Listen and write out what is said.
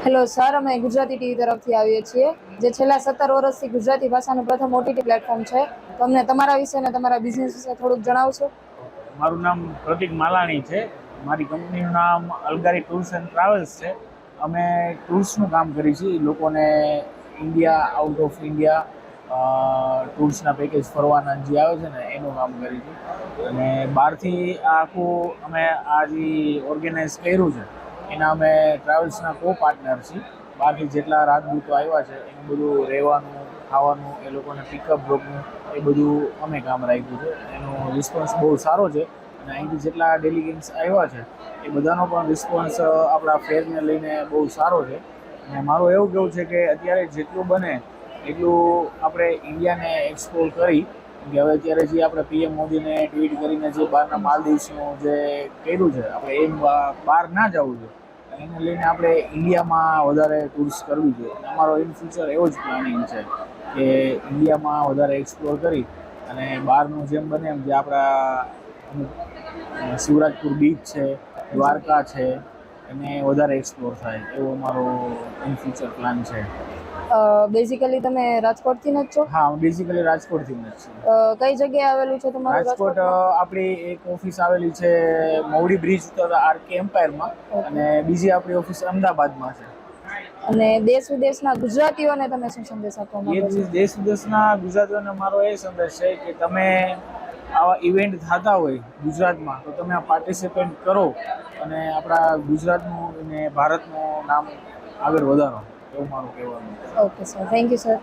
Hello sir, અમે Gujarati TV તરફથી આવીએ છીએ, જે છેલ્લા 17 વર્ષથી ગુજરાતી ભાષાનું પ્રથમ ઓટીટી પ્લેટફોર્મ છે. તો અમને તમારા વિશે અને તમારા બિઝનેસ વિશે થોડુંક જણાવશો? મારું નામ પ્રતિક માલાણી છે. મારી કંપનીનું નામ અલગારી ટૂર્સ એન્ડ ટ્રાવેલ્સ છે. અમે ટૂર્સનું કામ કરીએ છીએ. લોકોને ઇન્ડિયા, આઉટ ઓફ ઇન્ડિયા ટૂર્સના પેકેજ ફરવાના જે આવે છે ને એનું કામ કરીએ છીએ. અને બહારથી આ આખું અમે આ જે ઓર્ગેનાઇઝ કર્યું છે એના અમે ટ્રાવેલ્સના કો પાર્ટનર છીએ. બહારથી જેટલા રાજદૂતો આવ્યા છે એનું બધું રહેવાનું, ખાવાનું, એ લોકોને પિકઅપ ડ્રોપનું એ બધું અમે કામ રાખ્યું છે. એનો રિસ્પોન્સ બહુ સારો છે. અને અહીંથી જેટલા ડેલિગેટ્સ આવ્યા છે એ બધાનો પણ રિસ્પોન્સ આપણા ફેરને લઈને બહુ સારો છે. અને મારું એવું કહેવું છે કે અત્યારે જેટલું બને એટલું આપણે ઇન્ડિયાને એક્સપ્લોર કરી કે હવે અત્યારે જે આપણે પીએમ મોદીને ટ્વીટ કરીને જે બહારના માલદીવ્સનું જે કર્યું છે, આપણે એમ બહાર ના જવું જોઈએ. એને લઈને આપણે ઇન્ડિયામાં વધારે ટૂર્સ કરવી જોઈએ. અને અમારો ઇન ફ્યુચર એવો જ પ્લાનિંગ છે કે ઇન્ડિયામાં વધારે એક્સપ્લોર કરી અને બહારનું જેમ બને એમ જે આપણા શિવરાજપુર બીચ છે, દ્વારકા છે, એને વધારે એક્સપ્લોર થાય એવો અમારો ઇન ફ્યુચર પ્લાન છે. બેઝિકલી તમે રાજકોટથી જ છો? હા, હું બેઝિકલી રાજકોટથી જ છું. કઈ જગ્યાએ આવેલું છે તમારું રાજકોટ? આપણી એક ઓફિસ આવેલી છે મવડી બ્રિજ ઉપર આરકે એમ્પાયરમાં, અને બીજી આપણી ઓફિસ અમદાવાદમાં છે. અને દેશ વિદેશના ગુજરાતીઓને તમે શું સંદેશ આપવા માંગો છો? દેશ વિદેશના ગુજરાતીઓને મારો એ સંદેશ છે કે તમે આવા ઇવેન્ટ થતા હોય ગુજરાતમાં તો તમે આ પાર્ટિસિપેટ કરો અને આપણા ગુજરાતનું અને ભારતનું નામ આગળ વધારો, એવું મારું કહેવાનું. Okay sir, thank you sir.